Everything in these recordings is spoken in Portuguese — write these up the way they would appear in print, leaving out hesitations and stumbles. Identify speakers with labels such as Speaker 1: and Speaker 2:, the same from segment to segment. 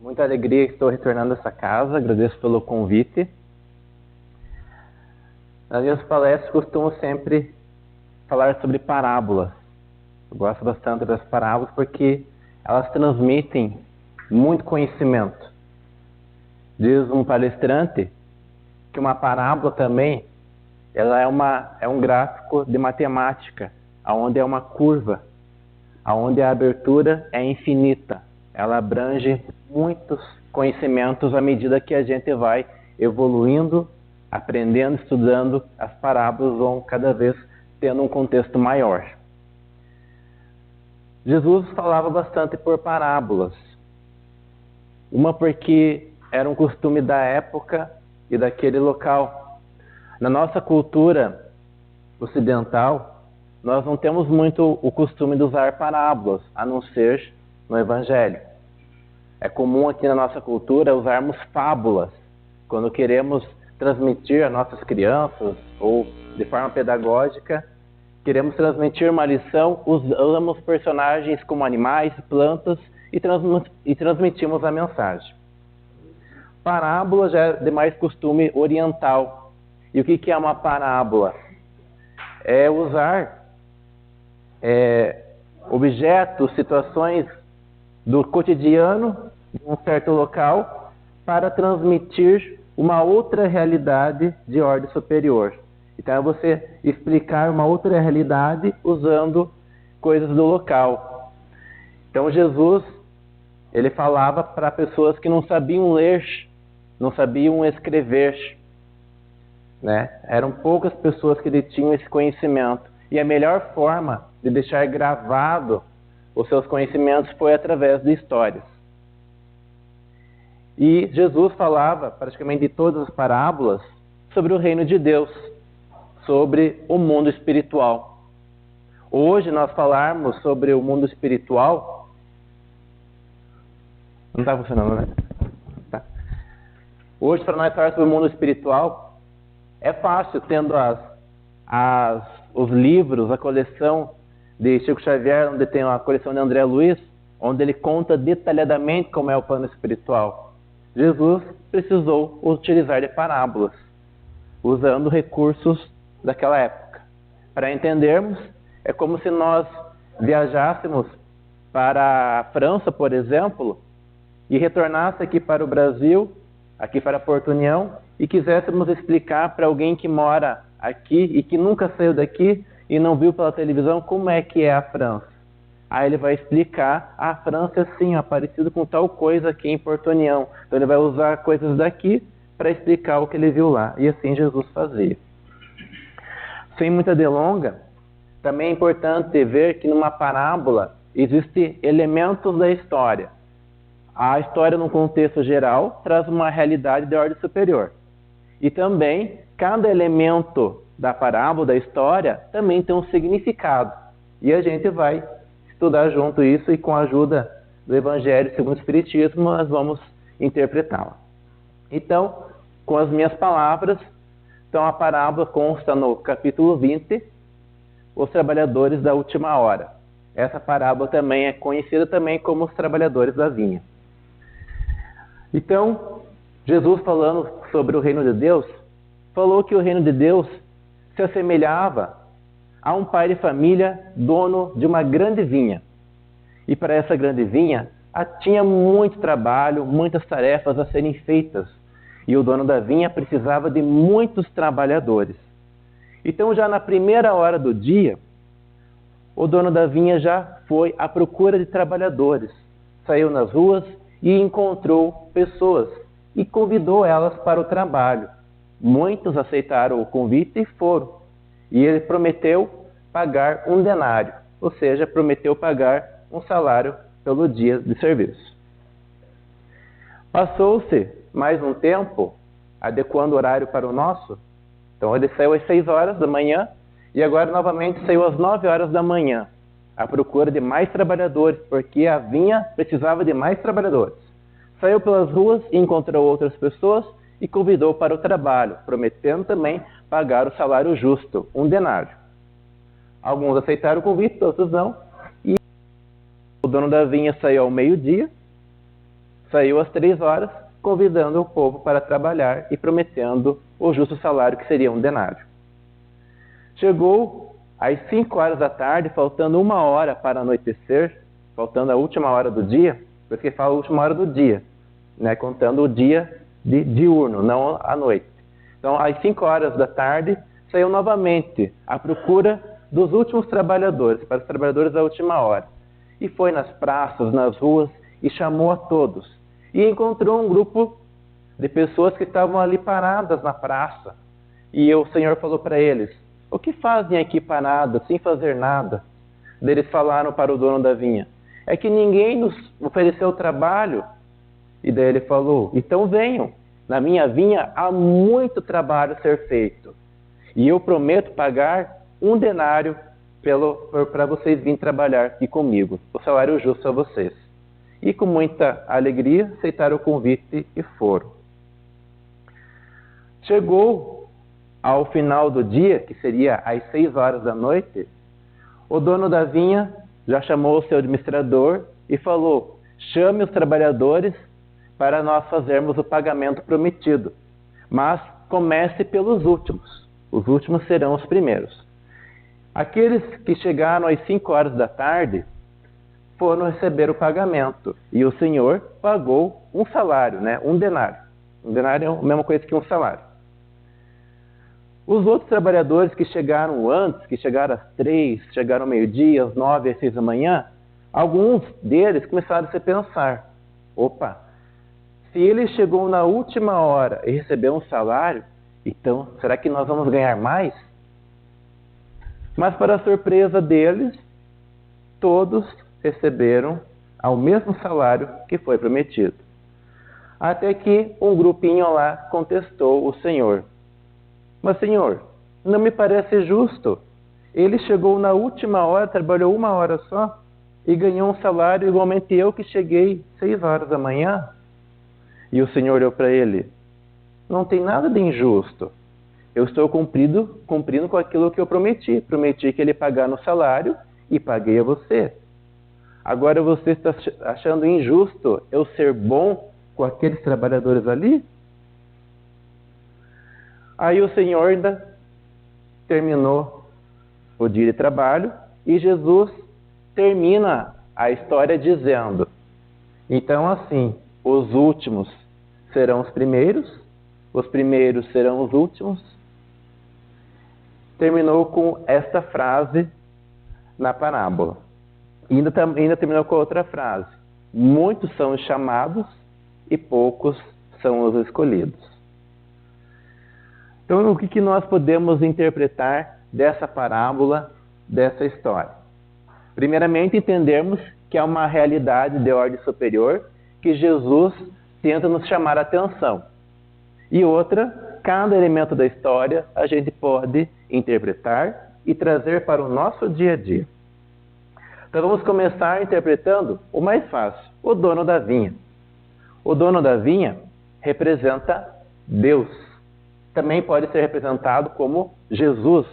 Speaker 1: muita alegria que estou retornando a essa casa, agradeço pelo convite. Nas minhas palestras costumo sempre falar sobre parábolas. Eu gosto bastante das parábolas porque elas transmitem muito conhecimento. Diz um palestrante que uma parábola também ela é um gráfico de matemática, onde é uma curva, onde a abertura é infinita. Ela abrange muitos conhecimentos à medida que a gente vai evoluindo, aprendendo, estudando. As parábolas vão cada vez tendo um contexto maior. Jesus falava bastante por parábolas. Uma porque era um costume da época e daquele local. Na nossa cultura ocidental, nós não temos muito o costume de usar parábolas, a não ser no Evangelho. É comum aqui na nossa cultura usarmos fábulas, quando queremos transmitir a nossas crianças, ou de forma pedagógica, queremos transmitir uma lição, usamos personagens como animais, plantas e transmitimos a mensagem. Parábola já é de mais costume oriental. E o que é uma parábola? É usar objetos, situações do cotidiano de um certo local para transmitir uma outra realidade de ordem superior. Então é você explicar uma outra realidade usando coisas do local. Então Jesus, ele falava para pessoas que não sabiam ler, não sabiam escrever, né? Eram poucas pessoas que tinham esse conhecimento. E a melhor forma de deixar gravado os seus conhecimentos foi através de histórias. E Jesus falava, praticamente de todas as parábolas, sobre o reino de Deus, sobre o mundo espiritual. Hoje nós falarmos sobre o mundo espiritual... Não está funcionando, né? Tá. Hoje, para nós falar sobre o mundo espiritual, é fácil, tendo os livros, a coleção de Chico Xavier, onde tem a coleção de André Luiz, onde ele conta detalhadamente como é o plano espiritual. Jesus precisou utilizar de parábolas, usando recursos daquela época. Para entendermos, é como se nós viajássemos para a França, por exemplo, e retornasse aqui para o Brasil, aqui para Porto União, e quiséssemos explicar para alguém que mora aqui e que nunca saiu daqui e não viu pela televisão como é que é a França. Aí ele vai explicar, a França é assim, parecido com tal coisa aqui em Porto União. Então ele vai usar coisas daqui para explicar o que ele viu lá. E assim Jesus fazia. Sem muita delonga, também é importante ver que numa parábola existem elementos da história. A história, num contexto geral, traz uma realidade de ordem superior. E também, cada elemento da parábola, da história, também tem um significado. E a gente vai estudar junto isso e com a ajuda do Evangelho segundo o Espiritismo, nós vamos interpretá-la. Então, com as minhas palavras, então a parábola consta no capítulo 20, os trabalhadores da última hora. Essa parábola também é conhecida também como os trabalhadores da vinha. Então, Jesus falando sobre o reino de Deus, falou que o reino de Deus se assemelhava a um pai de família dono de uma grande vinha. E para essa grande vinha, tinha muito trabalho, muitas tarefas a serem feitas. E o dono da vinha precisava de muitos trabalhadores. Então, já na primeira hora do dia, o dono da vinha já foi à procura de trabalhadores. Saiu nas ruas e encontrou pessoas e convidou elas para o trabalho. Muitos aceitaram o convite e foram. E ele prometeu pagar um denário, ou seja, prometeu pagar um salário pelo dia de serviço. Passou-se mais um tempo, adequando o horário para o nosso. Então ele saiu às 6 horas da manhã e agora novamente saiu às 9 horas da manhã, à procura de mais trabalhadores, porque a vinha precisava de mais trabalhadores. Saiu pelas ruas e encontrou outras pessoas e convidou para o trabalho, prometendo também pagar o salário justo, um denário. Alguns aceitaram o convite, outros não. E o dono da vinha saiu ao meio-dia, saiu às 3 horas, convidando o povo para trabalhar e prometendo o justo salário, que seria um denário. Chegou às 5 horas da tarde, faltando 1 hora para anoitecer, faltando a última hora do dia, porque fala a última hora do dia, né, contando o dia diurno, não a noite. Então, às 5 horas da tarde, saiu novamente à procura dos últimos trabalhadores, para os trabalhadores da última hora. E foi nas praças, nas ruas, e chamou a todos. E encontrou um grupo de pessoas que estavam ali paradas na praça. E o Senhor falou para eles: o que fazem aqui paradas, sem fazer nada? Eles falaram para o dono da vinha: é que ninguém nos ofereceu trabalho. E daí ele falou: então venham, na minha vinha há muito trabalho a ser feito. E eu prometo pagar 1 denário para vocês virem trabalhar aqui comigo. O salário justo a vocês. E com muita alegria aceitaram o convite e foram. Chegou ao final do dia, que seria às 6 horas da noite, o dono da vinha já chamou o seu administrador e falou: chame os trabalhadores para nós fazermos o pagamento prometido. Mas comece pelos últimos. Os últimos serão os primeiros. Aqueles que chegaram às 5 horas da tarde foram receber o pagamento. E o Senhor pagou um salário, né? 1 denário. 1 denário é a mesma coisa que um salário. Os outros trabalhadores que chegaram antes, que chegaram às 3, chegaram ao meio-dia, às 9, às 6 da manhã, alguns deles começaram a se pensar: opa, se ele chegou na última hora e recebeu um salário, então será que nós vamos ganhar mais? Mas, para a surpresa deles, todos receberam ao mesmo salário que foi prometido. Até que um grupinho lá contestou o Senhor: mas, Senhor, não me parece justo. Ele chegou na última hora, trabalhou 1 hora só e ganhou um salário igualmente eu, que cheguei 6 horas da manhã. E o Senhor olhou para ele: não tem nada de injusto. Eu estou cumprindo com aquilo que eu prometi. Prometi que ele pagar no salário e paguei a você. Agora você está achando injusto eu ser bom com aqueles trabalhadores ali? Aí o Senhor ainda terminou o dia de trabalho e Jesus termina a história dizendo: então assim, os últimos serão os primeiros serão os últimos. Terminou com esta frase na parábola. E ainda terminou com outra frase: muitos são os chamados e poucos são os escolhidos. Então, o que nós podemos interpretar dessa parábola, dessa história? Primeiramente, entendermos que é uma realidade de ordem superior que Jesus tenta nos chamar a atenção. E outra, cada elemento da história a gente pode interpretar e trazer para o nosso dia a dia. Então vamos começar interpretando o mais fácil: o dono da vinha. O dono da vinha representa Deus. Também pode ser representado como Jesus,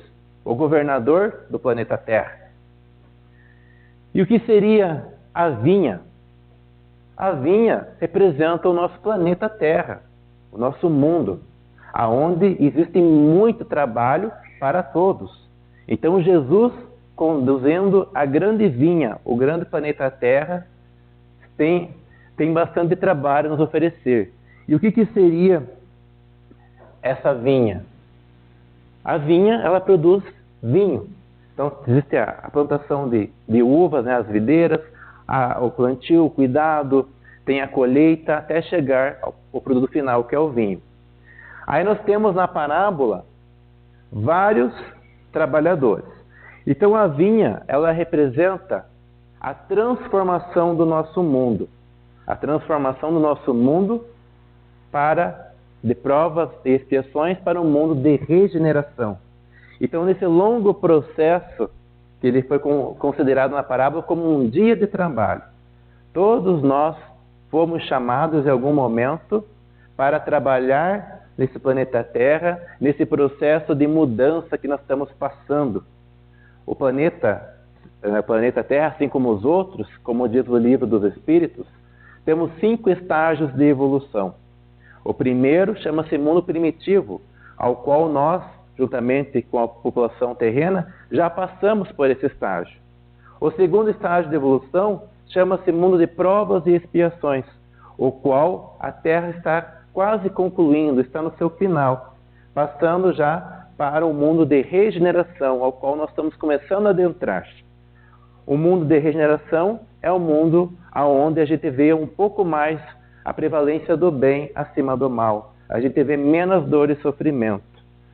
Speaker 1: o governador do planeta Terra. E o que seria a vinha? A vinha representa o nosso planeta Terra, o nosso mundo, aonde existe muito trabalho para todos. Então Jesus, conduzindo a grande vinha, o grande planeta Terra, tem bastante trabalho a nos oferecer. E o que seria essa vinha? A vinha, ela produz vinho. Então existe a plantação de uvas, né, as videiras, o plantio, o cuidado, tem a colheita até chegar ao produto final, que é o vinho. Aí nós temos na parábola vários trabalhadores. Então a vinha, ela representa a transformação do nosso mundo. A transformação do nosso mundo de provas e expiações para um mundo de regeneração. Então nesse longo processo, que ele foi considerado na parábola como um dia de trabalho, todos nós fomos chamados em algum momento para trabalhar nesse planeta Terra, nesse processo de mudança que nós estamos passando. O planeta Terra, assim como os outros, como diz o livro dos Espíritos, temos 5 estágios de evolução. O primeiro chama-se mundo primitivo, ao qual nós, juntamente com a população terrena, já passamos por esse estágio. O segundo estágio de evolução chama-se mundo de provas e expiações, o qual a Terra está quase concluindo, está no seu final, passando já para o mundo de regeneração, ao qual nós estamos começando a adentrar. O mundo de regeneração é o mundo onde a gente vê um pouco mais a prevalência do bem acima do mal. A gente vê menos dor e sofrimento.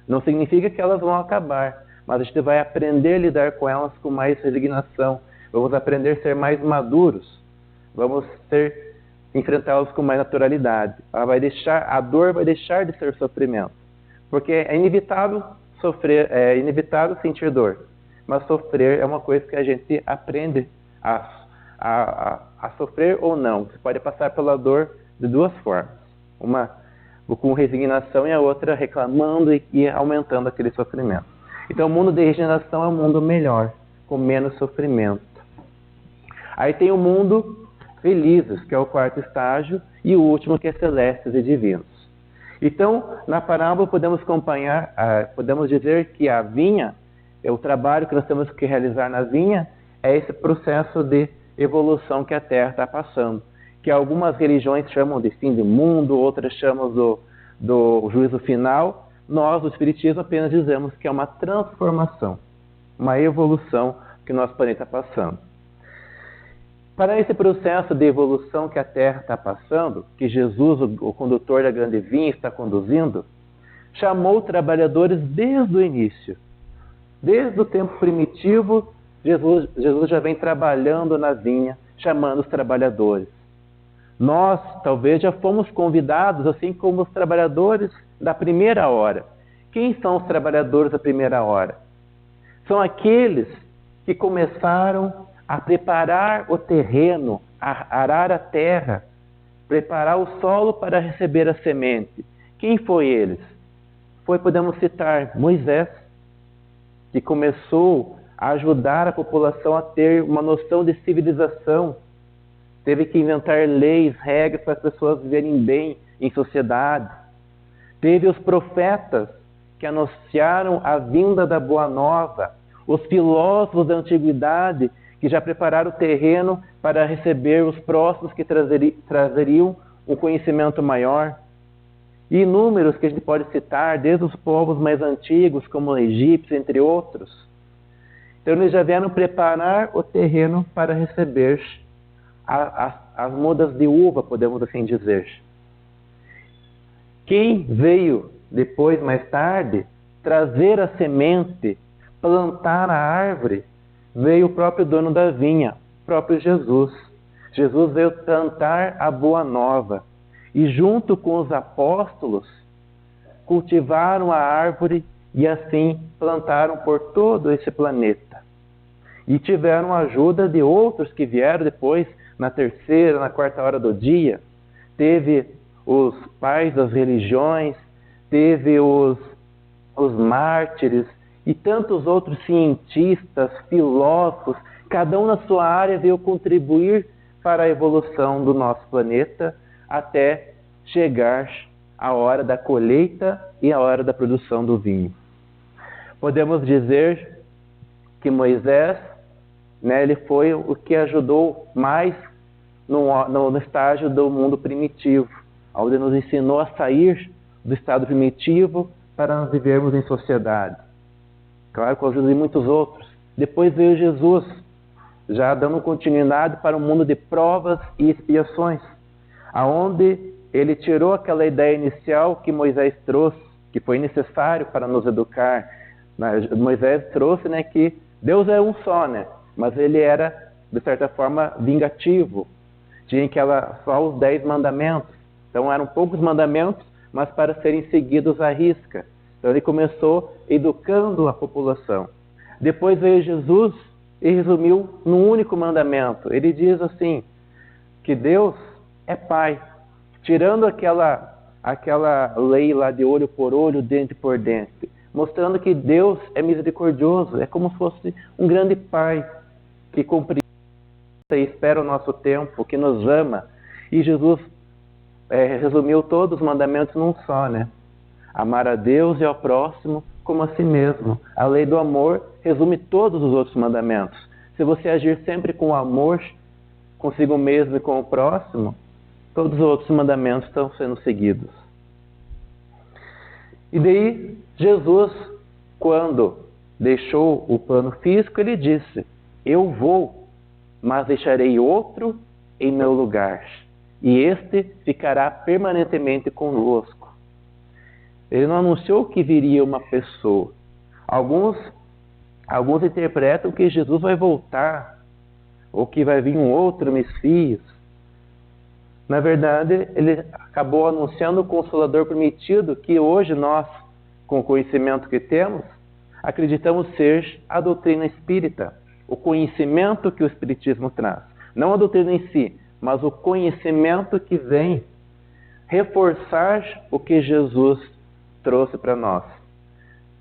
Speaker 1: Não significa que elas vão acabar, mas a gente vai aprender a lidar com elas com mais resignação. Vamos aprender a ser mais maduros. Vamos enfrentá-las com mais naturalidade. A dor vai deixar de ser sofrimento. Porque é inevitável sofrer, é inevitável sentir dor. Mas sofrer é uma coisa que a gente aprende a sofrer ou não. Você pode passar pela dor de 2 formas. Uma com resignação e a outra reclamando e aumentando aquele sofrimento. Então o mundo de regeneração é um mundo melhor, com menos sofrimento. Aí tem o mundo felizes, que é o 4º estágio, e o último que é celestes e divinos. Então, na parábola podemos dizer que a vinha, o trabalho que nós temos que realizar na vinha, é esse processo de evolução que a Terra está passando, que algumas religiões chamam de fim do mundo, outras chamam do juízo final. Nós, do Espiritismo, apenas dizemos que é uma transformação, uma evolução que o nosso planeta está passando. Para esse processo de evolução que a Terra está passando, que Jesus, o condutor da grande vinha, está conduzindo, chamou trabalhadores desde o início. Desde o tempo primitivo, Jesus já vem trabalhando na vinha, chamando os trabalhadores. Nós, talvez, já fomos convidados, assim como os trabalhadores da primeira hora. Quem são os trabalhadores da primeira hora? São aqueles que começaram a preparar o terreno, a arar a terra, preparar o solo para receber a semente. Quem foi eles? Podemos citar Moisés, que começou a ajudar a população a ter uma noção de civilização. Teve que inventar leis, regras para as pessoas viverem bem em sociedade. Teve os profetas que anunciaram a vinda da Boa Nova. Os filósofos da antiguidade que já prepararam o terreno para receber os próximos que trazeriam um conhecimento maior. E inúmeros que a gente pode citar, desde os povos mais antigos, como os egípcios, entre outros. Então eles já vieram preparar o terreno para receber as mudas de uva, podemos assim dizer. Quem veio depois, mais tarde, trazer a semente, plantar a árvore, veio o próprio dono da vinha, o próprio Jesus. Jesus veio plantar a boa nova. E junto com os apóstolos, cultivaram a árvore e assim plantaram por todo esse planeta. E tiveram a ajuda de outros que vieram depois, na 3ª, na 4ª hora do dia. Teve os pais das religiões, teve os mártires e tantos outros cientistas, filósofos, cada um na sua área veio contribuir para a evolução do nosso planeta até chegar a hora da colheita e a hora da produção do vinho. Podemos dizer que Moisés, ele foi o que ajudou mais no estágio do mundo primitivo, onde nos ensinou a sair do estado primitivo para nós vivermos em sociedade. Claro, com a ajuda de muitos outros. Depois veio Jesus, já dando continuidade para um mundo de provas e expiações, aonde ele tirou aquela ideia inicial que Moisés trouxe, que foi necessário para nos educar. Moisés trouxe que Deus é um só, mas ele era, de certa forma, vingativo. Tinha só os 10 mandamentos. Então eram poucos mandamentos, mas para serem seguidos à risca. Então ele começou educando a população. Depois veio Jesus e resumiu num único mandamento. Ele diz assim, que Deus é Pai. Tirando aquela lei lá de olho por olho, dente por dente. Mostrando que Deus é misericordioso. É como se fosse um grande Pai que compreende e espera o nosso tempo, que nos ama. E Jesus resumiu todos os mandamentos num só, né? Amar a Deus e ao próximo como a si mesmo. A lei do amor resume todos os outros mandamentos. Se você agir sempre com amor consigo mesmo e com o próximo, todos os outros mandamentos estão sendo seguidos. E daí, Jesus, quando deixou o plano físico, ele disse: eu vou, mas deixarei outro em meu lugar, e este ficará permanentemente conosco. Ele não anunciou que viria uma pessoa. Alguns interpretam que Jesus vai voltar, ou que vai vir um outro Messias. Na verdade, ele acabou anunciando o Consolador prometido, que hoje nós, com o conhecimento que temos, acreditamos ser a doutrina espírita, o conhecimento que o Espiritismo traz. Não a doutrina em si, mas o conhecimento que vem reforçar o que Jesus trouxe para nós.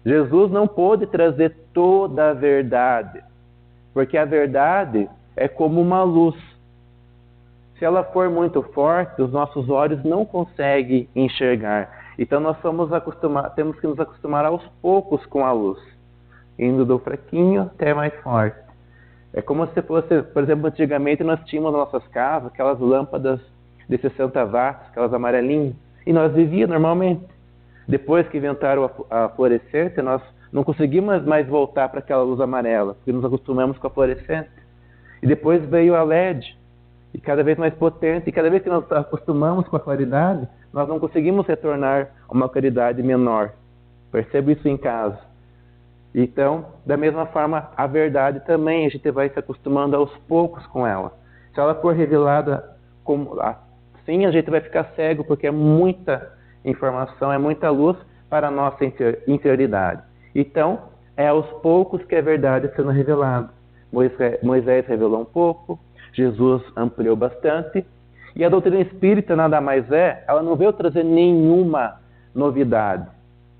Speaker 1: Jesus não pôde trazer toda a verdade, porque a verdade é como uma luz. Se ela for muito forte, os nossos olhos não conseguem enxergar. Então nós temos que nos acostumar aos poucos com a luz, indo do fraquinho até mais forte. É como se fosse, por exemplo, antigamente nós tínhamos nas nossas casas aquelas lâmpadas de 60 watts, aquelas amarelinhas, e nós vivíamos normalmente. Depois que inventaram a fluorescente, nós não conseguimos mais voltar para aquela luz amarela, porque nos acostumamos com a fluorescente. E depois veio a LED, e cada vez mais potente, e cada vez que nós acostumamos com a claridade, nós não conseguimos retornar a uma claridade menor. Percebo isso em casa. Então, da mesma forma, a verdade também, a gente vai se acostumando aos poucos com ela. Se ela for revelada assim, a gente vai ficar cego, porque é muita informação, é muita luz para a nossa interioridade. Então, é aos poucos que a verdade está sendo revelada. Moisés revelou um pouco, Jesus ampliou bastante, e a doutrina espírita nada mais ela não veio trazer nenhuma novidade.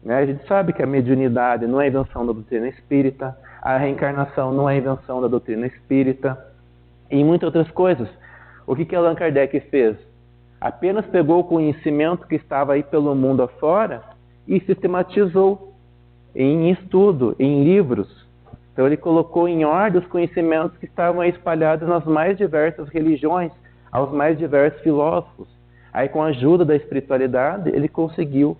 Speaker 1: A gente sabe que a mediunidade não é invenção da doutrina espírita, a reencarnação não é invenção da doutrina espírita, e muitas outras coisas. O que Allan Kardec fez? Apenas pegou o conhecimento que estava aí pelo mundo afora e sistematizou em estudo, em livros. Então ele colocou em ordem os conhecimentos que estavam espalhados nas mais diversas religiões, aos mais diversos filósofos. Aí com a ajuda da espiritualidade, ele conseguiu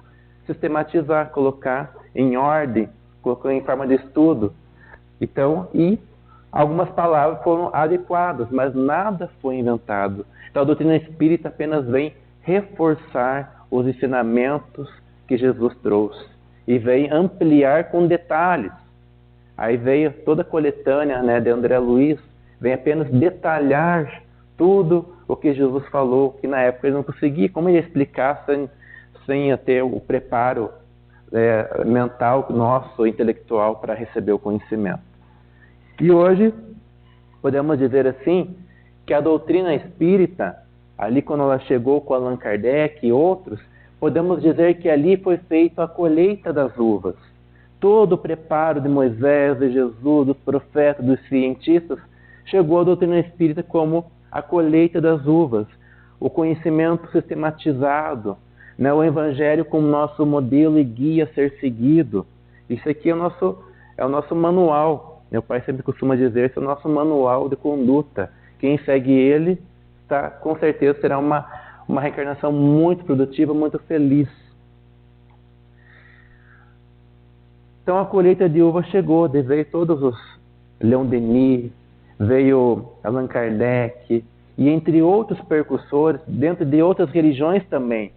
Speaker 1: sistematizar, colocar em ordem, colocou em forma de estudo. Então, e algumas palavras foram adequadas, mas nada foi inventado. Então a doutrina espírita apenas vem reforçar os ensinamentos que Jesus trouxe e vem ampliar com detalhes. Aí veio toda a coletânea, de André Luiz, vem apenas detalhar tudo o que Jesus falou, que na época ele não conseguia, como ele ia explicar sem ter o preparo mental nosso, intelectual, para receber o conhecimento. E hoje, podemos dizer assim, que a doutrina espírita, ali quando ela chegou com Allan Kardec e outros, podemos dizer que ali foi feita a colheita das uvas. Todo o preparo de Moisés, de Jesus, dos profetas, dos cientistas, chegou à doutrina espírita como a colheita das uvas, o conhecimento sistematizado, o Evangelho como nosso modelo e guia a ser seguido. Isso aqui é o nosso manual. Meu pai sempre costuma dizer, esse é o nosso manual de conduta. Quem segue ele, com certeza será uma reencarnação muito produtiva, muito feliz. Então a colheita de uva chegou, veio todos os Leon Denis, veio Allan Kardec, e entre outros percussores, dentro de outras religiões também,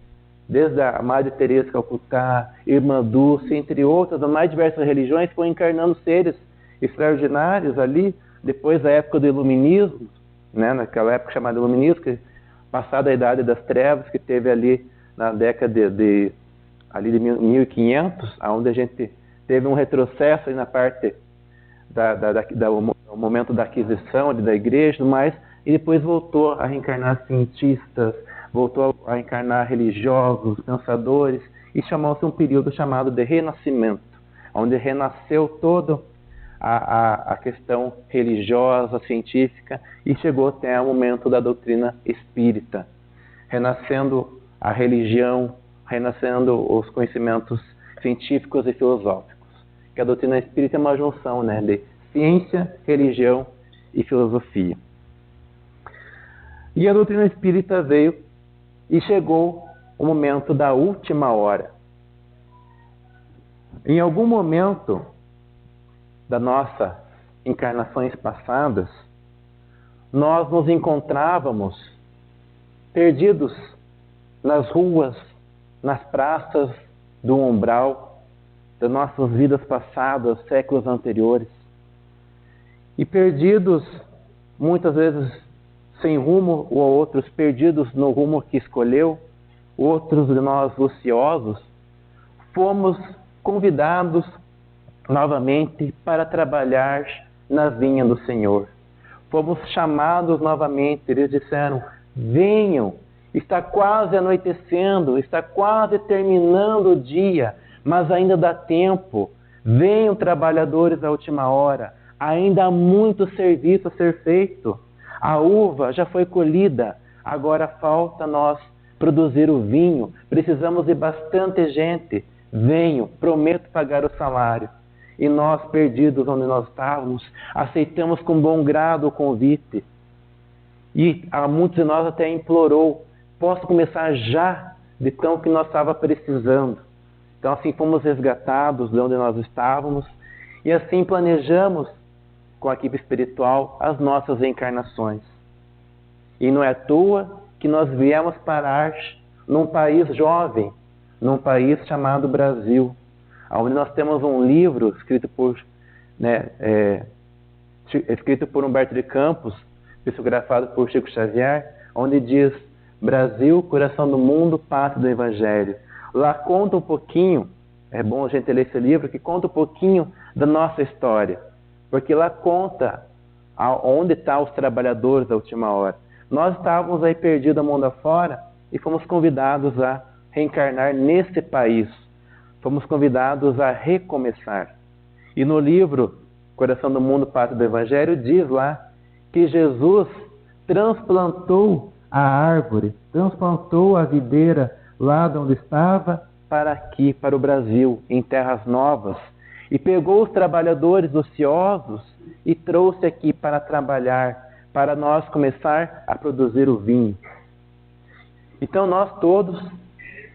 Speaker 1: desde a Madre Teresa de Calcutá, Irmã Dulce, entre outras, as mais diversas religiões, foram encarnando seres extraordinários ali, depois da época do Iluminismo, naquela época chamada Iluminismo, que, passada a Idade das Trevas, que teve ali na década de 1500, onde a gente teve um retrocesso aí na parte do momento da aquisição da igreja, e depois voltou a reencarnar cientistas, voltou a encarnar religiosos, pensadores, e chamou-se um período chamado de Renascimento, onde renasceu toda a questão religiosa, científica, e chegou até o momento da doutrina espírita. renascendo a religião, renascendo os conhecimentos científicos e filosóficos. Que a doutrina espírita é uma junção, né, de ciência, religião e filosofia. E a doutrina espírita veio e chegou o momento da última hora. Em algum momento das nossas encarnações passadas, nós nos encontrávamos perdidos nas ruas, nas praças do umbral das nossas vidas passadas, séculos anteriores. E perdidos, muitas vezes sem rumo, ou outros perdidos no rumo que escolheu, outros de nós ociosos, fomos convidados novamente para trabalhar na vinha do Senhor. Fomos chamados novamente, eles disseram: venham, está quase anoitecendo, está quase terminando o dia, mas ainda dá tempo. Venham, trabalhadores da última hora, ainda há muito serviço a ser feito. A uva já foi colhida, agora falta nós produzir o vinho. Precisamos de bastante gente. Venham, prometo pagar o salário. E nós, perdidos onde nós estávamos, aceitamos com bom grado o convite. E a muitos de nós até implorou: posso começar já, de tão que nós estávamos precisando. Então assim fomos resgatados de onde nós estávamos e assim planejamos com a equipe espiritual as nossas encarnações. E não é à toa que nós viemos parar num país jovem, num país chamado Brasil, onde nós temos um livro escrito por Humberto de Campos, psicografado por Chico Xavier, onde diz: Brasil, coração do mundo, pátria do Evangelho. Lá conta um pouquinho, é bom a gente ler esse livro, que conta um pouquinho da nossa história, porque lá conta onde estão os trabalhadores da última hora. Nós estávamos aí perdidos mundo afora e fomos convidados a reencarnar nesse país. Fomos convidados a recomeçar. E no livro Coração do Mundo, Pátria do Evangelho, diz lá que Jesus transplantou a árvore, transplantou a videira lá de onde estava para aqui, para o Brasil, em terras novas, e pegou os trabalhadores ociosos e trouxe aqui para trabalhar, para nós começar a produzir o vinho. Então nós todos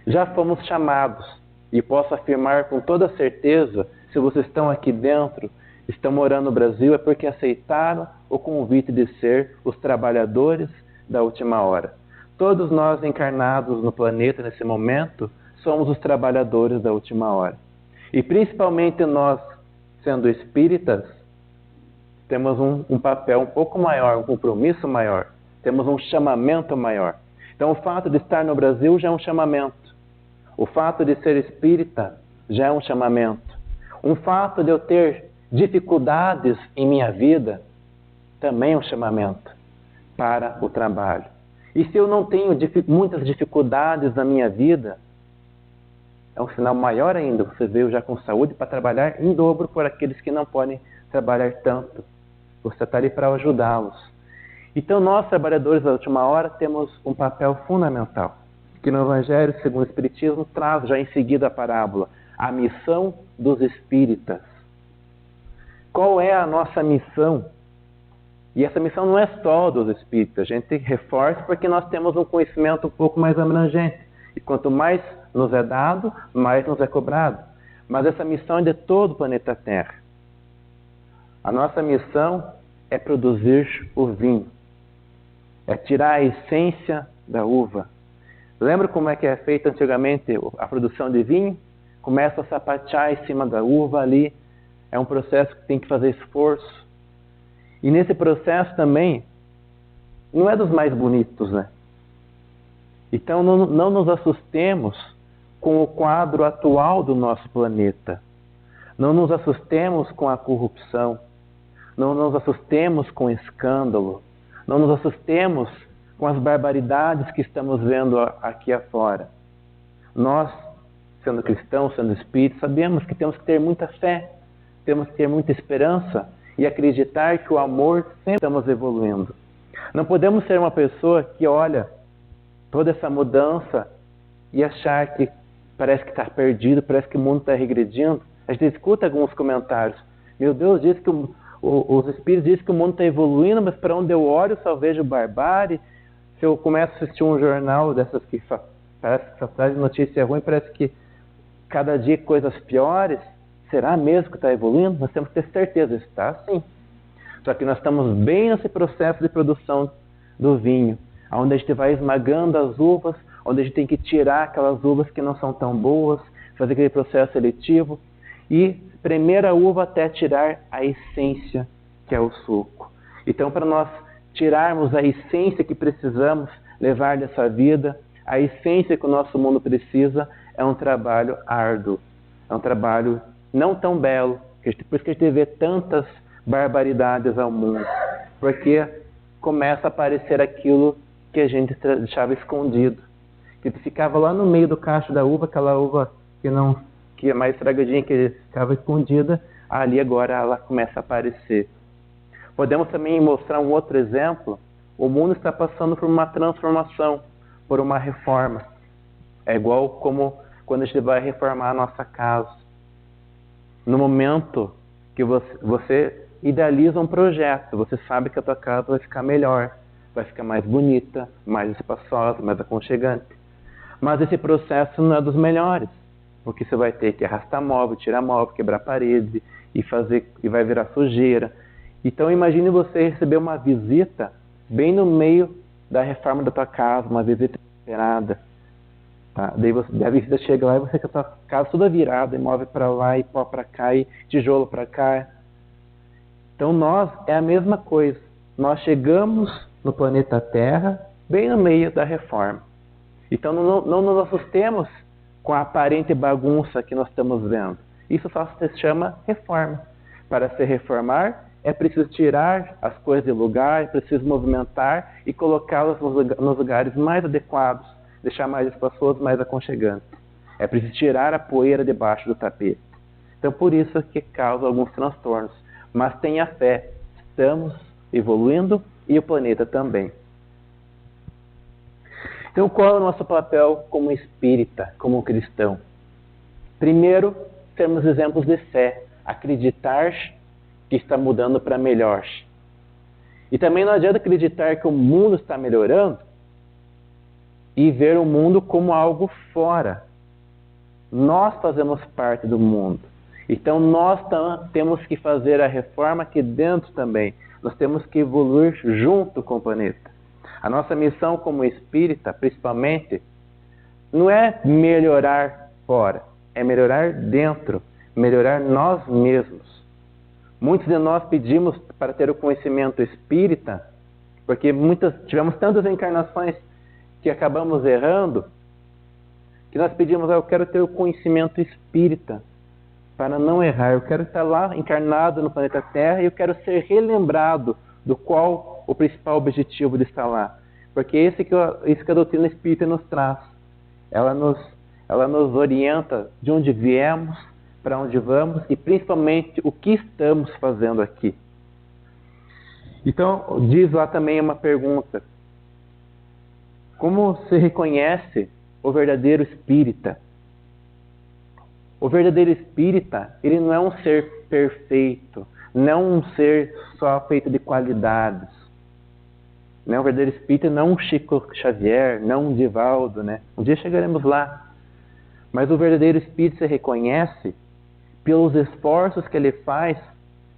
Speaker 1: já fomos chamados, e posso afirmar com toda certeza, se vocês estão aqui dentro, estão morando no Brasil, é porque aceitaram o convite de ser os trabalhadores da última hora. Todos nós encarnados no planeta nesse momento somos os trabalhadores da última hora. E principalmente nós, sendo espíritas, temos um papel um pouco maior, um compromisso maior, temos um chamamento maior. Então o fato de estar no Brasil já é um chamamento. O fato de ser espírita já é um chamamento. Um fato de eu ter dificuldades em minha vida também é um chamamento para o trabalho. E se eu não tenho muitas dificuldades na minha vida, é um sinal maior ainda. Você veio já com saúde para trabalhar em dobro por aqueles que não podem trabalhar tanto. Você está ali para ajudá-los. Então nós, trabalhadores da última hora, temos um papel fundamental, que no Evangelho, segundo o Espiritismo, traz já em seguida a parábola: a missão dos espíritas. Qual é a nossa missão? E essa missão não é só dos espíritas, a gente reforça porque nós temos um conhecimento um pouco mais abrangente. E quanto mais nos é dado, mais nos é cobrado. Mas essa missão é de todo o planeta Terra. A nossa missão é produzir o vinho. É tirar a essência da uva. Lembra como é que é feita antigamente a produção de vinho? Começa a sapatear em cima da uva ali. É um processo que tem que fazer esforço. E nesse processo também, não é dos mais bonitos, né? Então não nos assustemos com o quadro atual do nosso planeta. Não nos assustemos com a corrupção. Não nos assustemos com o escândalo. Não nos assustemos com as barbaridades que estamos vendo aqui afora. Nós, sendo cristãos, sendo espíritos, sabemos que temos que ter muita fé, temos que ter muita esperança e acreditar que o amor sempre estamos evoluindo. Não podemos ser uma pessoa que olha toda essa mudança e achar que parece que está perdido, parece que o mundo está regredindo. A gente escuta alguns comentários. Meu Deus, diz que os espíritos dizem que o mundo está evoluindo, mas para onde eu olho só vejo barbárie. Se eu começo a assistir um jornal dessas que parece que só traz notícia ruim, parece que cada dia coisas piores. Será mesmo que está evoluindo? Nós temos que ter certeza, está sim. Só que nós estamos bem nesse processo de produção do vinho, onde a gente vai esmagando as uvas, onde a gente tem que tirar aquelas uvas que não são tão boas, fazer aquele processo seletivo e espremer a uva até tirar a essência, que é o suco. Então, para nós tirarmos a essência que precisamos levar dessa vida, a essência que o nosso mundo precisa, é um trabalho árduo, é um trabalho não tão belo, por isso que a gente vê tantas barbaridades ao mundo, porque começa a aparecer aquilo que a gente deixava escondido, que ficava lá no meio do cacho da uva, aquela uva que é mais estragadinha, que ficava escondida, ali agora ela começa a aparecer. Podemos também mostrar um outro exemplo. O mundo está passando por uma transformação, por uma reforma. É igual como quando a gente vai reformar a nossa casa. No momento que você idealiza um projeto, você sabe que a tua casa vai ficar melhor, vai ficar mais bonita, mais espaçosa, mais aconchegante. Mas esse processo não é dos melhores, porque você vai ter que arrastar móvel, tirar móvel, quebrar parede e vai virar sujeira. Então imagine você receber uma visita bem no meio da reforma da tua casa, uma visita inesperada. Tá? Daí a visita chega lá e você com a tua casa toda virada, imóvel para lá, e pó para cá, e tijolo para cá. Então nós é a mesma coisa. Nós chegamos no planeta Terra bem no meio da reforma. Então não nos assustemos com a aparente bagunça que nós estamos vendo. Isso só se chama reforma. Para se reformar, é preciso tirar as coisas de lugar, é preciso movimentar e colocá-las nos lugares mais adequados, deixar mais espaçoso, mais aconchegante. É preciso tirar a poeira debaixo do tapete. Então, por isso que causa alguns transtornos. Mas tenha fé, estamos evoluindo e o planeta também. Então, qual é o nosso papel como espírita, como cristão? Primeiro, sermos exemplos de fé, acreditar que está mudando para melhor. E também não adianta acreditar que o mundo está melhorando e ver o mundo como algo fora. Nós fazemos parte do mundo. Então nós temos que fazer a reforma aqui dentro também. Nós temos que evoluir junto com o planeta. A nossa missão como espírita, principalmente, não é melhorar fora, é melhorar dentro, melhorar nós mesmos. Muitos de nós pedimos para ter o conhecimento espírita, porque tivemos tantas encarnações que acabamos errando, que nós pedimos, eu quero ter o conhecimento espírita, para não errar. Eu quero estar lá encarnado no planeta Terra e eu quero ser relembrado do qual o principal objetivo de estar lá. Porque isso que a doutrina espírita nos traz. Ela nos orienta de onde viemos, para onde vamos e principalmente o que estamos fazendo aqui. Então, diz lá também uma pergunta. Como se reconhece o verdadeiro espírita? O verdadeiro espírita, ele não é um ser perfeito, não é um ser só feito de qualidades. O verdadeiro espírita não é um Chico Xavier, não um Divaldo, né? Um dia chegaremos lá. Mas o verdadeiro espírito se reconhece pelos esforços que ele faz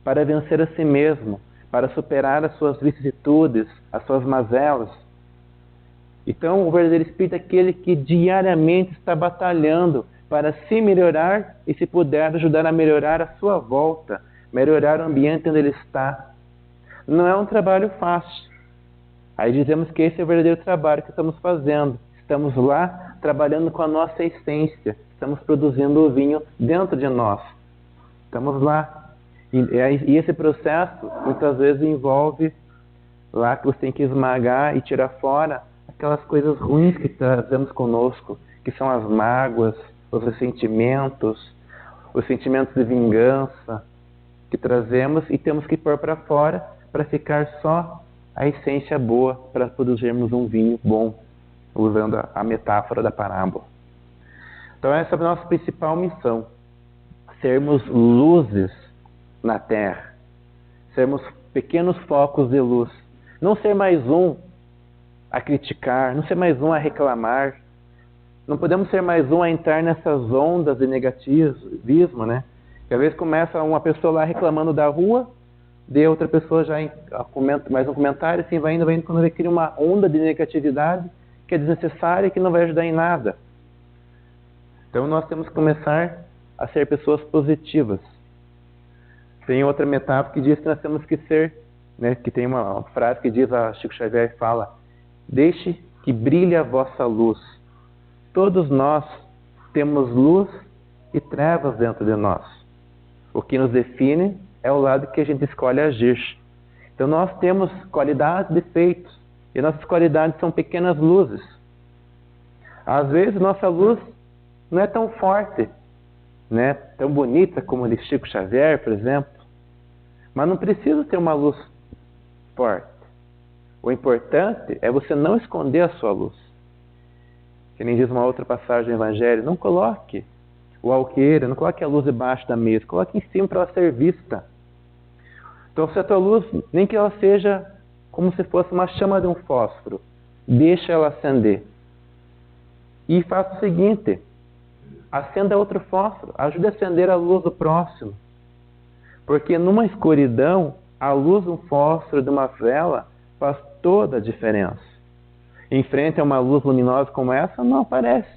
Speaker 1: para vencer a si mesmo, para superar as suas vicissitudes, as suas mazelas. Então, o verdadeiro espírito é aquele que diariamente está batalhando para se melhorar e, se puder, ajudar a melhorar a sua volta, melhorar o ambiente onde ele está. Não é um trabalho fácil. Aí dizemos que esse é o verdadeiro trabalho que estamos fazendo. Estamos lá trabalhando com a nossa essência. Estamos produzindo o vinho dentro de nós. Estamos lá. E esse processo, muitas vezes, envolve lá que você tem que esmagar e tirar fora aquelas coisas ruins que trazemos conosco, que são as mágoas, os ressentimentos, os sentimentos de vingança que trazemos e temos que pôr para fora para ficar só a essência boa, para produzirmos um vinho bom. usando a metáfora da parábola. Então essa é a nossa principal missão, sermos luzes na terra, sermos pequenos focos de luz, não ser mais um a criticar, não ser mais um a reclamar, não podemos ser mais um a entrar nessas ondas de negativismo, né? Que às vezes começa uma pessoa lá reclamando da rua, de outra pessoa já comenta mais um comentário, assim vai indo, quando ele cria uma onda de negatividade que é desnecessária e que não vai ajudar em nada. Então nós temos que começar a ser pessoas positivas. Tem outra metáfora que diz que nós temos que ser, né, que tem uma frase que diz, a Chico Xavier fala, deixe que brilhe a vossa luz. Todos nós temos luz e trevas dentro de nós. O que nos define é o lado que a gente escolhe agir. Então nós temos qualidades e defeitos, e nossas qualidades são pequenas luzes. Às vezes nossa luz não é tão forte, né, tão bonita como a de Chico Xavier, por exemplo, mas não precisa ter uma luz forte. O importante é você não esconder a sua luz. Que nem diz uma outra passagem do Evangelho, não coloque o alqueire, não coloque a luz debaixo da mesa, coloque em cima para ela ser vista. Então se a tua luz, nem que ela seja como se fosse uma chama de um fósforo, deixa ela acender. E faça o seguinte, acenda outro fósforo, ajude a acender a luz do próximo. Porque numa escuridão, a luz de um fósforo, de uma vela, faz toda a diferença. Em frente a uma luz luminosa como essa, não aparece.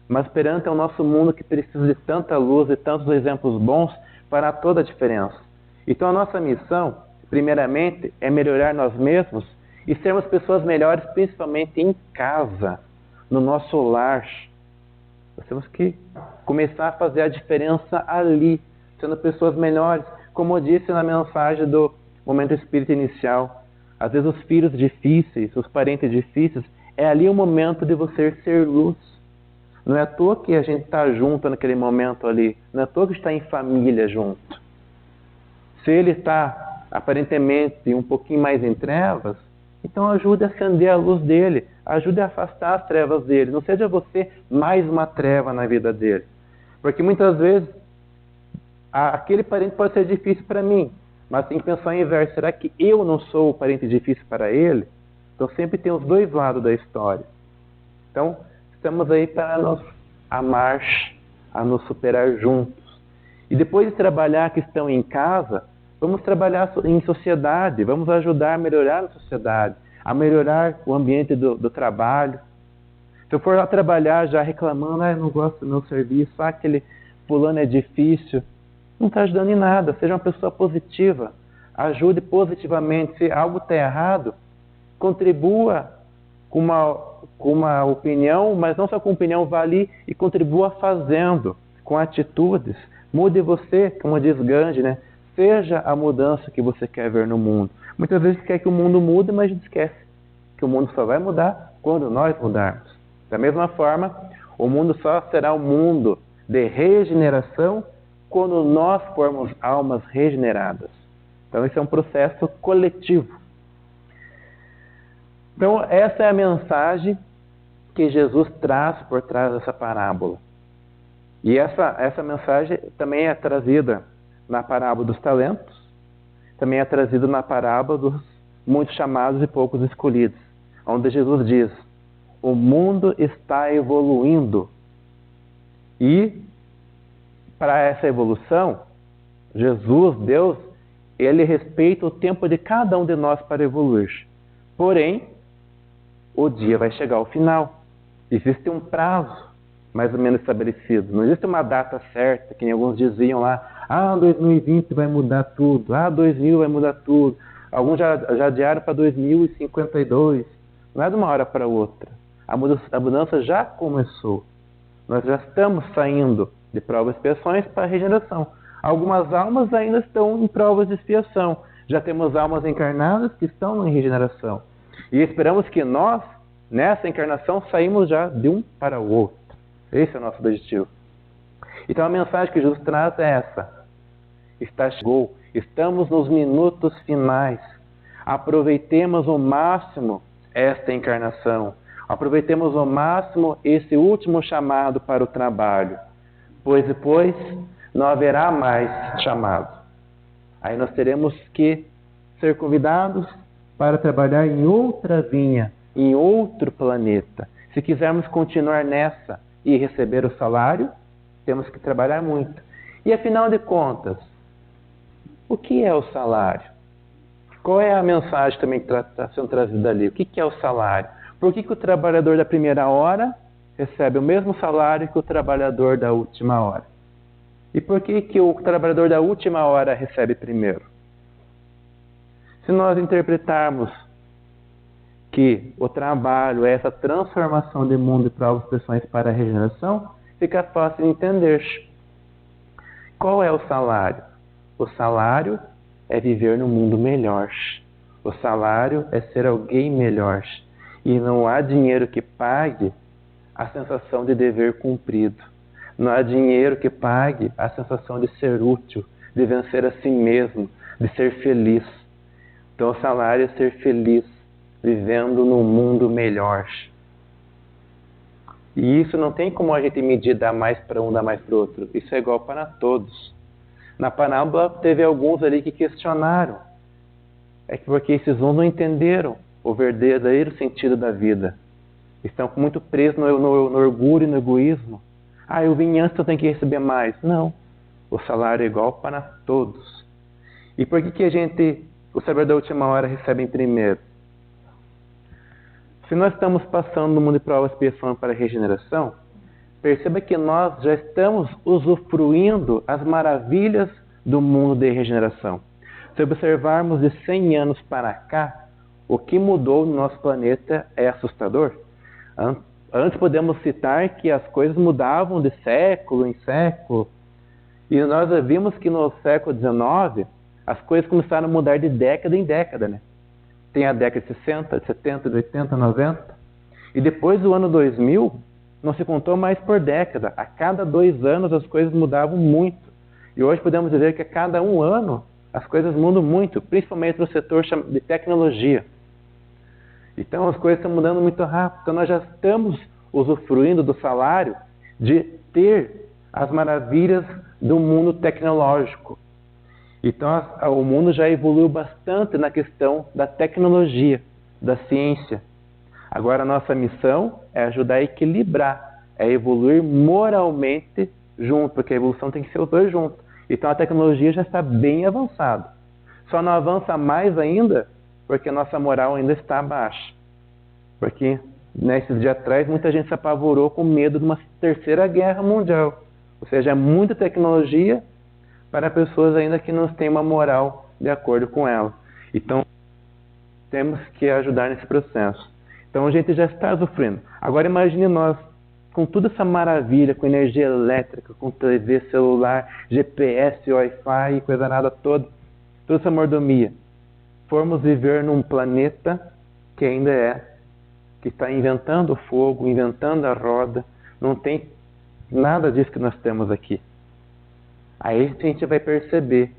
Speaker 1: Mas perante ao nosso mundo que precisa de tanta luz e tantos exemplos bons, fará toda a diferença. Então a nossa missão, primeiramente, é melhorar nós mesmos e sermos pessoas melhores, principalmente em casa, no nosso lar. Nós temos que começar a fazer a diferença ali, sendo pessoas melhores. Como eu disse na mensagem do Momento Espírita inicial, às vezes os filhos difíceis, os parentes difíceis, é ali o momento de você ser luz. Não é à toa que a gente está junto naquele momento ali, não é à toa que está em família junto. Se ele está aparentemente um pouquinho mais em trevas, então ajude a acender a luz dele, ajude a afastar as trevas dele. Não seja você mais uma treva na vida dele. Porque muitas vezes aquele parente pode ser difícil para mim, mas tem que pensar em inverso. Será que eu não sou o parente difícil para ele? Então sempre tem os dois lados da história. Então estamos aí para nos amar, a nos superar juntos. E depois de trabalhar a questão em casa, vamos trabalhar em sociedade, vamos ajudar a melhorar a sociedade, a melhorar o ambiente do trabalho. Se eu for lá trabalhar já reclamando, eu não gosto do meu serviço, aquele fulano é difícil, não está ajudando em nada. Seja uma pessoa positiva, ajude positivamente. Se algo está errado, contribua com uma opinião, mas não só com opinião, vá ali e contribua fazendo, com atitudes. Mude você, como diz Gandhi, né? Seja a mudança que você quer ver no mundo. Muitas vezes quer que o mundo mude, mas a gente esquece que o mundo só vai mudar quando nós mudarmos. Da mesma forma, o mundo só será um mundo de regeneração quando nós formos almas regeneradas. Então esse é um processo coletivo. Então essa é a mensagem que Jesus traz por trás dessa parábola. E essa mensagem também é trazida na parábola dos talentos, também é trazida na parábola dos muitos chamados e poucos escolhidos, onde Jesus diz, o mundo está evoluindo. E para essa evolução, Jesus, Deus, ele respeita o tempo de cada um de nós para evoluir. Porém, o dia vai chegar ao final. Existe um prazo mais ou menos estabelecido. Não existe uma data certa, que nem alguns diziam lá, 2020 vai mudar tudo, 2000 vai mudar tudo. Alguns já adiaram para 2052. Não é de uma hora para outra. A mudança já começou. Nós já estamos saindo de provas e expiações para a regeneração. Algumas almas ainda estão em provas de expiação. Já temos almas encarnadas que estão em regeneração. E esperamos que nós, nessa encarnação, saímos já de um para o outro. Esse é o nosso objetivo. Então a mensagem que Jesus traz é essa. Chegou. Estamos nos minutos finais. Aproveitemos ao máximo esta encarnação. Aproveitemos ao máximo esse último chamado para o trabalho, pois depois não haverá mais chamado. Aí nós teremos que ser convidados para trabalhar em outra vinha, em outro planeta. Se quisermos continuar nessa e receber o salário, temos que trabalhar muito. E afinal de contas, o que é o salário? Qual é a mensagem também que está sendo trazida ali? O que é o salário? Por que o trabalhador da primeira hora recebe o mesmo salário que o trabalhador da última hora? E por que o trabalhador da última hora recebe primeiro? Se nós interpretarmos que o trabalho é essa transformação de mundo e provas e expressões para a regeneração, fica fácil de entender. Qual é o salário? O salário é viver num mundo melhor. O salário é ser alguém melhor. E não há dinheiro que pague a sensação de dever cumprido. Não há dinheiro que pague a sensação de ser útil, de vencer a si mesmo, de ser feliz. Então o salário é ser feliz, vivendo num mundo melhor. E isso não tem como a gente medir dar mais para um, dar mais para o outro. Isso é igual para todos. Na parábola teve alguns ali que questionaram. É porque esses uns não entenderam o verdadeiro sentido da vida. Estão muito presos no orgulho e no egoísmo. Eu vim antes, eu tenho que receber mais. Não. O salário é igual para todos. E por que o saber da última hora recebe primeiro? Se nós estamos passando no mundo de provas e expiação para a regeneração, perceba que nós já estamos usufruindo as maravilhas do mundo de regeneração. Se observarmos de 100 anos para cá, o que mudou no nosso planeta é assustador. Antes podemos citar que as coisas mudavam de século em século. E nós vimos que no século XIX, as coisas começaram a mudar de década em década, né? Tem a década de 60, de 70, de 80, 90. E depois do ano 2000, não se contou mais por década. A cada 2 anos as coisas mudavam muito. E hoje podemos dizer que a cada 1 ano as coisas mudam muito, principalmente no setor de tecnologia. Então as coisas estão mudando muito rápido. Então nós já estamos usufruindo do salário de ter as maravilhas do mundo tecnológico. Então o mundo já evoluiu bastante na questão da tecnologia, da ciência. Agora a nossa missão é ajudar a equilibrar, é evoluir moralmente junto, porque a evolução tem que ser os dois juntos. Então a tecnologia já está bem avançada. Só não avança mais ainda porque a nossa moral ainda está baixa. Porque nesses dias atrás muita gente se apavorou com medo de uma terceira guerra mundial. Ou seja, é muita tecnologia para pessoas ainda que não têm uma moral de acordo com ela. Então, temos que ajudar nesse processo. Então, a gente já está sofrendo. Agora, imagine nós, com toda essa maravilha, com energia elétrica, com TV, celular, GPS, Wi-Fi, coisa nada toda essa mordomia. Formos viver num planeta que ainda que está inventando o fogo, inventando a roda, não tem nada disso que nós temos aqui. Aí a gente vai perceber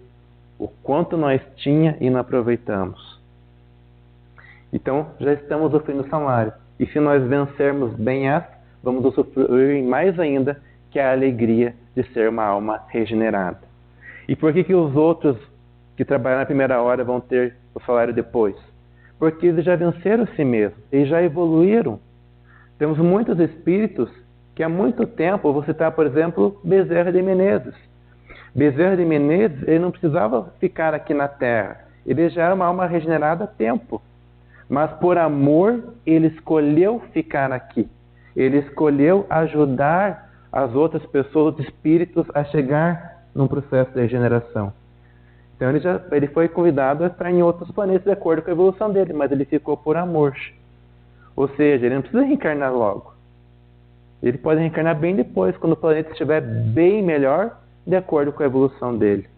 Speaker 1: o quanto nós tinha e não aproveitamos. Então, já estamos sofrendo salário. E se nós vencermos bem essa, vamos sofrer mais ainda, que é a alegria de ser uma alma regenerada. E por que os outros que trabalham na primeira hora vão ter o salário depois? Porque eles já venceram a si mesmos, eles já evoluíram. Temos muitos espíritos que há muito tempo, vou citar, por exemplo, Bezerra de Menezes. Bezerra de Menezes, ele não precisava ficar aqui na Terra. Ele já era uma alma regenerada há tempo. Mas por amor, ele escolheu ficar aqui. Ele escolheu ajudar as outras pessoas, os espíritos, a chegar num processo de regeneração. Então ele foi convidado a estar em outros planetas de acordo com a evolução dele, mas ele ficou por amor. Ou seja, ele não precisa reencarnar logo. Ele pode reencarnar bem depois, quando o planeta estiver bem melhor, de acordo com a evolução dele.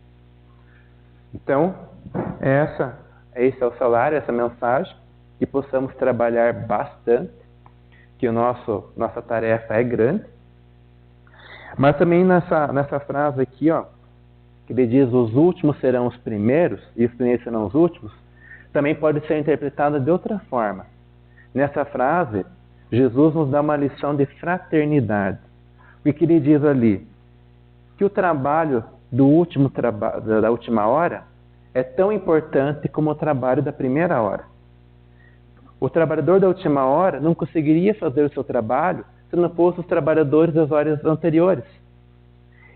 Speaker 1: Então, esse é o salário, essa mensagem, que possamos trabalhar bastante, que nossa tarefa é grande. Mas também nessa frase aqui, que ele diz, os últimos serão os primeiros, e os primeiros serão os últimos, também pode ser interpretada de outra forma. Nessa frase, Jesus nos dá uma lição de fraternidade. Porque ele diz ali que o trabalho da última hora é tão importante como o trabalho da primeira hora. O trabalhador da última hora não conseguiria fazer o seu trabalho se não fossem os trabalhadores das horas anteriores.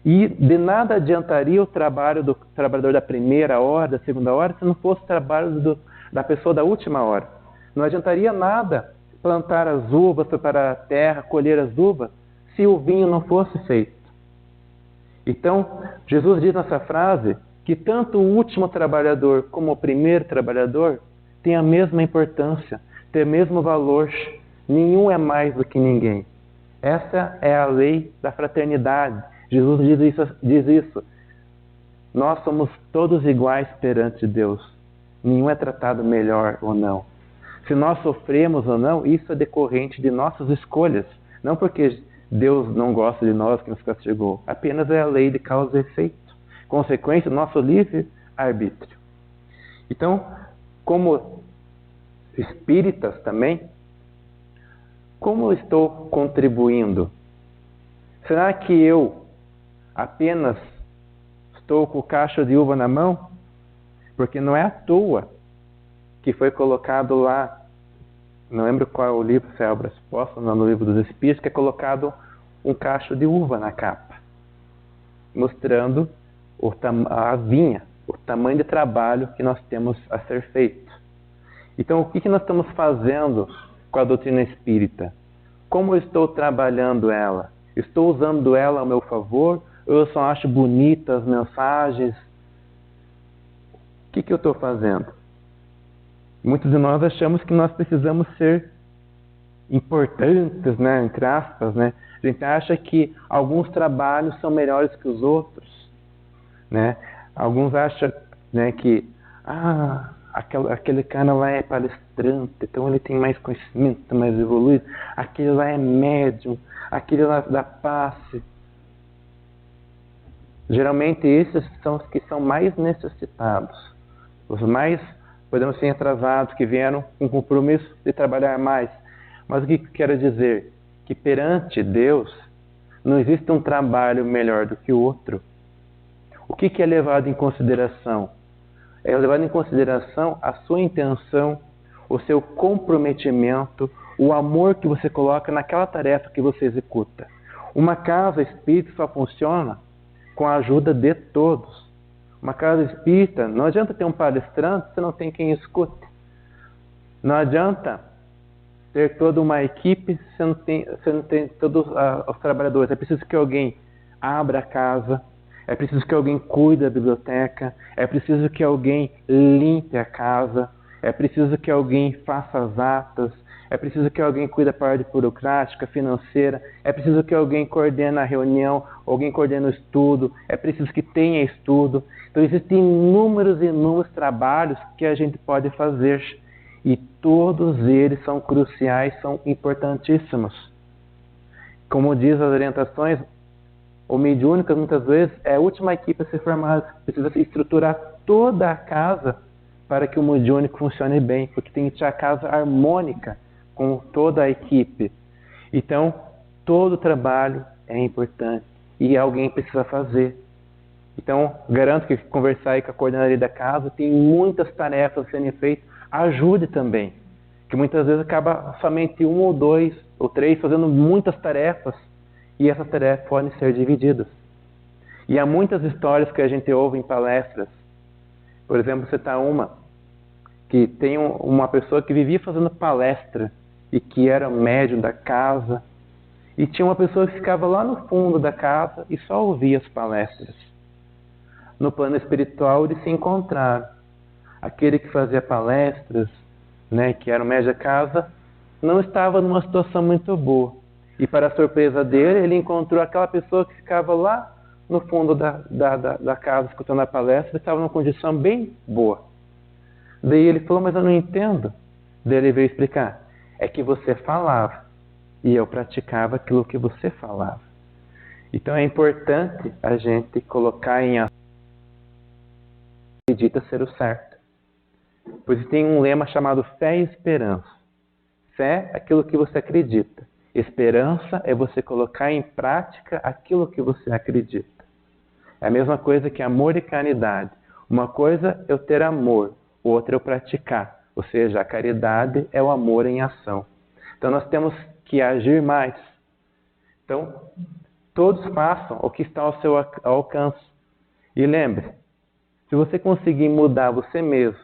Speaker 1: E de nada adiantaria o trabalho do trabalhador da primeira hora, da segunda hora, se não fosse o trabalho da pessoa da última hora. Não adiantaria nada plantar as uvas, preparar a terra, colher as uvas, se o vinho não fosse feito. Então, Jesus diz nessa frase que tanto o último trabalhador como o primeiro trabalhador têm a mesma importância, têm o mesmo valor. Nenhum é mais do que ninguém. Essa é a lei da fraternidade. Jesus diz isso. Nós somos todos iguais perante Deus. Nenhum é tratado melhor ou não. Se nós sofremos ou não, isso é decorrente de nossas escolhas. Não porque Deus não gosta de nós, que nos castigou. Apenas é a lei de causa e efeito. Consequência do nosso livre-arbítrio. Então, como espíritas também, como eu estou contribuindo? Será que eu apenas estou com o cacho de uva na mão? Porque não é à toa que foi colocado lá, não lembro qual é o livro, se é a Obras Postas, no livro dos Espíritos, que é colocado um cacho de uva na capa, mostrando a vinha, o tamanho de trabalho que nós temos a ser feito. Então, o que nós estamos fazendo com a doutrina espírita? Como eu estou trabalhando ela? Estou usando ela ao meu favor? Ou eu só acho bonitas as mensagens? O que eu estou fazendo? Muitos de nós achamos que nós precisamos ser importantes, né, entre aspas, né? A gente acha que alguns trabalhos são melhores que os outros, né? Alguns acham, né, que aquele cara lá é palestrante, então ele tem mais conhecimento, mais evoluído. Aquele lá é médium, aquele lá dá passe. Geralmente esses são os que são mais necessitados, os mais, podemos ser atrasados, que vieram com compromisso de trabalhar mais. Mas o que quero dizer? Que perante Deus não existe um trabalho melhor do que o outro. O que é levado em consideração? É levado em consideração a sua intenção, o seu comprometimento, o amor que você coloca naquela tarefa que você executa. Uma casa espírita só funciona com a ajuda de todos. Uma casa espírita, não adianta ter um palestrante se não tem quem escute. Não adianta ter toda uma equipe se não tem todos os trabalhadores. É preciso que alguém abra a casa, é preciso que alguém cuide da biblioteca, é preciso que alguém limpe a casa, é preciso que alguém faça as atas, é preciso que alguém cuide da parte burocrática, financeira, é preciso que alguém coordene a reunião, alguém coordene o estudo, é preciso que tenha estudo. Então existem inúmeros trabalhos que a gente pode fazer e todos eles são cruciais, são importantíssimos. Como diz as orientações, o mediúnico muitas vezes é a última equipe a ser formada. Precisa estruturar toda a casa para que o mediúnico funcione bem, porque tem que ter a casa harmônica com toda a equipe. Então, todo trabalho é importante e alguém precisa fazer. Então, garanto que conversar aí com a coordenadoria da casa, tem muitas tarefas a serem feitas, ajude também. Que muitas vezes acaba somente um ou dois ou três fazendo muitas tarefas e essas tarefas podem ser divididas. E há muitas histórias que a gente ouve em palestras. Por exemplo, você está uma que tem uma pessoa que vivia fazendo palestra e que era médium da casa, e tinha uma pessoa que ficava lá no fundo da casa e só ouvia as palestras. No plano espiritual eles se encontraram. Aquele que fazia palestras, né, que era o médium da casa, não estava numa situação muito boa. E para a surpresa dele, ele encontrou aquela pessoa que ficava lá no fundo da casa escutando a palestra, estava numa condição bem boa. Daí ele falou, mas eu não entendo. Daí ele veio explicar, é que você falava e eu praticava aquilo que você falava. Então é importante a gente colocar em ação o que acredita ser o certo. Pois tem um lema chamado fé e esperança. Fé é aquilo que você acredita. Esperança é você colocar em prática aquilo que você acredita. É a mesma coisa que amor e caridade. Uma coisa é eu ter amor, outra é eu praticar. Ou seja, a caridade é o amor em ação. Então nós temos que agir mais. Então, todos façam o que está ao seu alcance. E lembre, se você conseguir mudar você mesmo,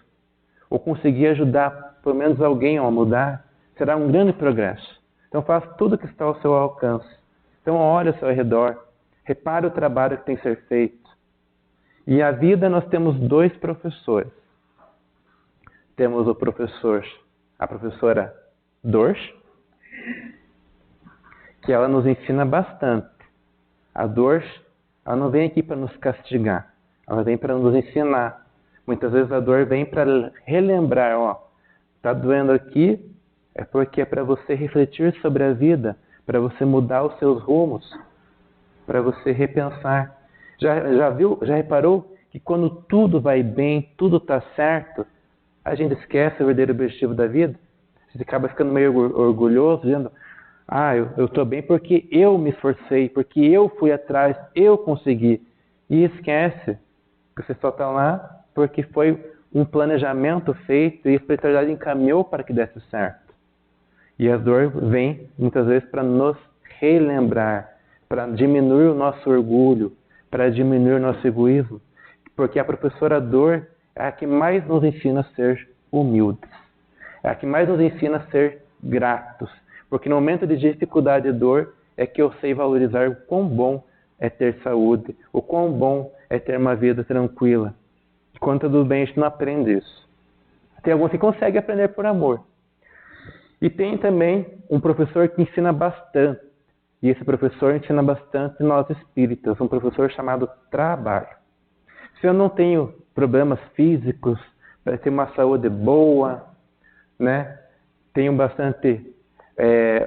Speaker 1: ou conseguir ajudar pelo menos alguém a mudar, será um grande progresso. Então faça tudo o que está ao seu alcance. Então olhe ao seu redor, repare o trabalho que tem que ser feito. E a vida nós temos dois professores. Temos a professora Dor, que ela nos ensina bastante. A Dor, ela não vem aqui para nos castigar, ela vem para nos ensinar. Muitas vezes a dor vem para relembrar, está doendo aqui, é porque é para você refletir sobre a vida, para você mudar os seus rumos, para você repensar. Já reparou que quando tudo vai bem, tudo está certo, a gente esquece o verdadeiro objetivo da vida? A gente acaba ficando meio orgulhoso, dizendo, eu estou bem porque eu me esforcei, porque eu fui atrás, eu consegui. E esquece que você só está lá porque foi um planejamento feito e a espiritualidade encaminhou para que desse certo. E a dor vem, muitas vezes, para nos relembrar, para diminuir o nosso orgulho, para diminuir o nosso egoísmo, porque a professora Dor é a que mais nos ensina a ser humildes, é a que mais nos ensina a ser gratos, porque no momento de dificuldade e dor é que eu sei valorizar o quão bom é ter saúde, o quão bom é ter uma vida tranquila. Quando tudo bem, a gente não aprende isso. Tem alguns que conseguem aprender por amor. E tem também um professor que ensina bastante. E esse professor ensina bastante nós espíritas, um professor chamado trabalho. Se eu não tenho problemas físicos, para ter uma saúde boa, né? Tenho bastante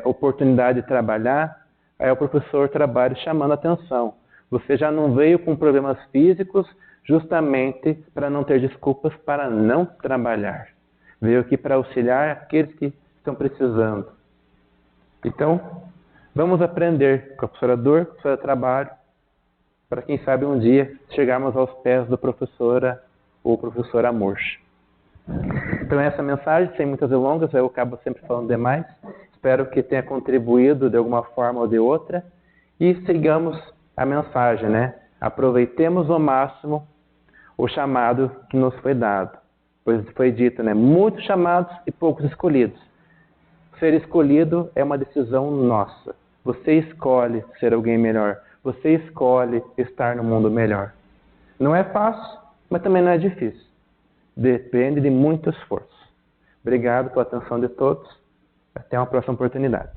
Speaker 1: oportunidade de trabalhar, aí o professor trabalho chamando a atenção. Você já não veio com problemas físicos justamente para não ter desculpas para não trabalhar. Veio aqui para auxiliar aqueles que estão precisando. Então, vamos aprender com a professora Dor, com a professora Trabalho, para quem sabe um dia chegarmos aos pés da professora ou professor Amor. Então essa mensagem, sem muitas delongas, eu acabo sempre falando demais. Espero que tenha contribuído de alguma forma ou de outra. E sigamos a mensagem, né? Aproveitemos ao máximo o chamado que nos foi dado. Pois foi dito, né? Muitos chamados e poucos escolhidos. Ser escolhido é uma decisão nossa. Você escolhe ser alguém melhor. Você escolhe estar no mundo melhor. Não é fácil, mas também não é difícil. Depende de muito esforço. Obrigado pela atenção de todos. Até uma próxima oportunidade.